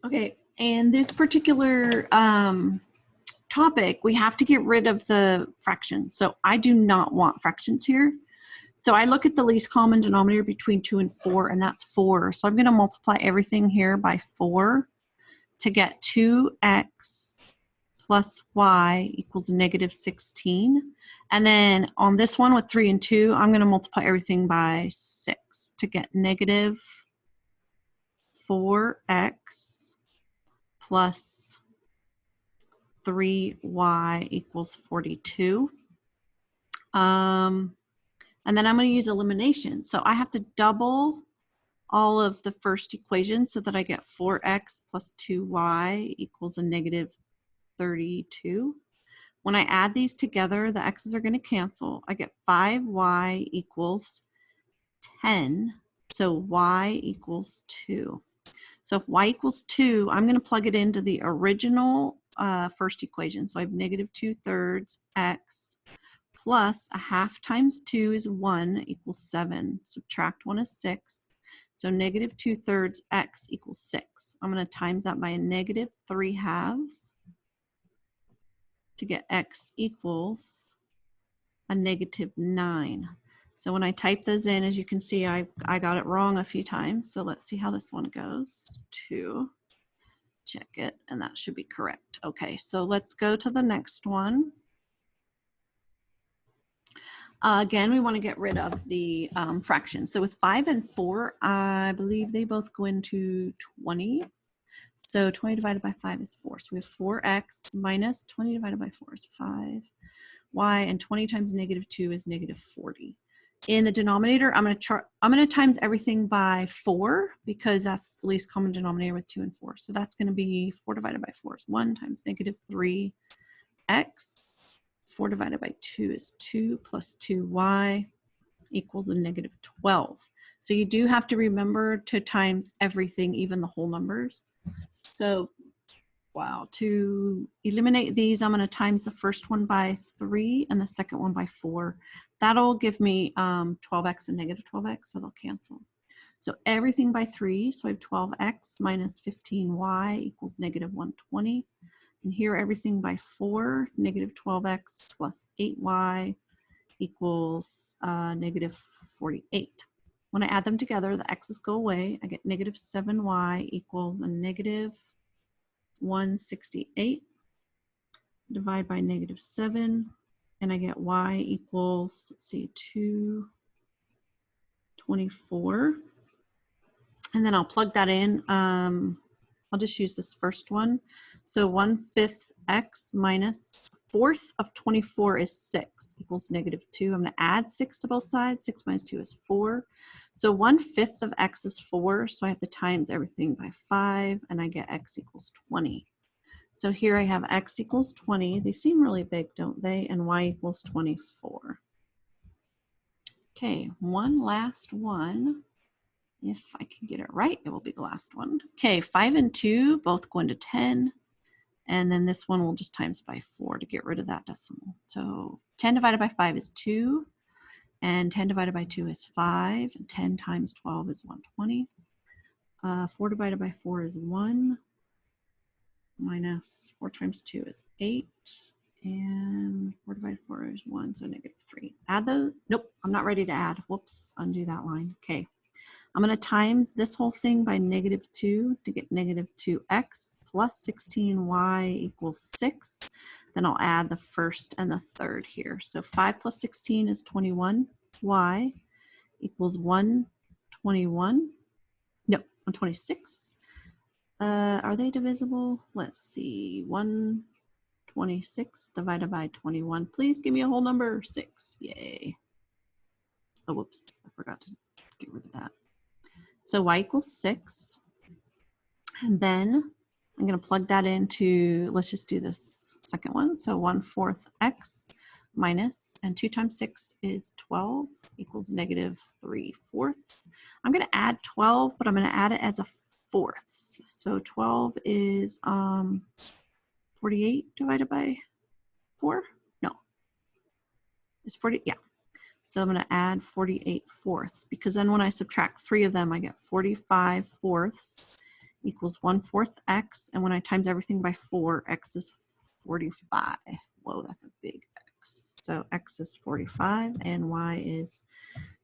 Okay, and this particular topic, we have to get rid of the fraction. So I do not want fractions here. So I look at the least common denominator between 2 and 4, and that's 4. So I'm going to multiply everything here by 4 to get 2x plus y equals negative 16. And then on this one with 3 and 2, I'm going to multiply everything by 6 to get negative 4x plus 3y equals 42. And then I'm going to use elimination. So I have to double all of the first equation so that I get 4x plus 2y equals a negative 32. When I add these together, the x's are going to cancel. I get 5y equals 10. So y equals 2. So if y equals 2, I'm going to plug it into the original first equation. So I have negative 2/3 x plus a half times 2 is 1 equals 7. Subtract 1 is 6. So negative 2/3 x equals 6. I'm going to times that by a negative 3/2 to get x equals a negative 9. So when I type those in, as you can see, I got it wrong a few times. So let's see how this one goes. 2, check it, and that should be correct. Okay, so let's go to the next one. Again, we want to get rid of the fractions. So with 5 and 4, I believe they both go into 20. So 20 divided by 5 is 4. So we have 4x minus 20 divided by 4 is 5. Y, and 20 times negative 2 is negative 40. In the denominator, I'm going to times everything by 4 because that's the least common denominator with 2 and 4. So that's going to be 4 divided by 4 is 1 times negative 3x. 4 divided by 2 is 2 plus 2y equals a negative 12. So you do have to remember to times everything, even the whole numbers. So, wow, to eliminate these, I'm going to times the first one by 3 and the second one by 4. That'll give me 12x and negative 12x, so they'll cancel. So everything by 3, so I have 12x minus 15y equals negative 120. And here everything by 4, negative 12x plus 8y equals negative 48. When I add them together, the x's go away. I get negative 7y equals a negative 168. Divide by negative 7, and I get y equals, let's see, 224. And then I'll plug that in. I'll just use this first one. So 1/5 x minus 4th of 24 is 6 equals negative 2. I'm going to add 6 to both sides. 6 minus 2 is 4. So 1/5 of x is 4. So I have to times everything by 5, and I get x equals 20. So here I have x equals 20. They seem really big, don't they? And y equals 24. Okay, one last one. If I can get it right, it will be the last one. Okay, 5 and 2 both go into 10. And then this one will just times by 4 to get rid of that decimal. So 10 divided by 5 is 2. And 10 divided by 2 is 5. And 10 times 12 is 120. 4 divided by 4 is 1. Minus 4 times 2 is 8. And 4 divided by 4 is 1, so negative 3. Add those? Nope, I'm not ready to add. Whoops, undo that line. Okay. I'm going to times this whole thing by negative 2 to get negative 2x plus 16y equals 6. Then I'll add the first and the third here. So 5 plus 16 is 21. Y equals 121. No, 126. Are they divisible? Let's see. 126 divided by 21. Please give me a whole number. 6. Yay. Oh, whoops. I forgot to get rid of that. So y equals 6. And then I'm going to plug that into, let's just do this second one. So 1/4 x minus, and 2 times 6 is 12 equals negative 3/4. I'm going to add 12, but I'm going to add it as a fourths. So 12 is 48 divided by 4? No. It's 40, yeah. So I'm going to add 48 fourths, because then when I subtract 3 of them, I get 45 fourths equals 1/4 x. And when I times everything by 4, x is 45. Whoa, that's a big x. So x is 45 and y is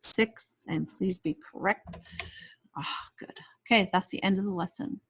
6. And please be correct. Ah, good. Okay, that's the end of the lesson.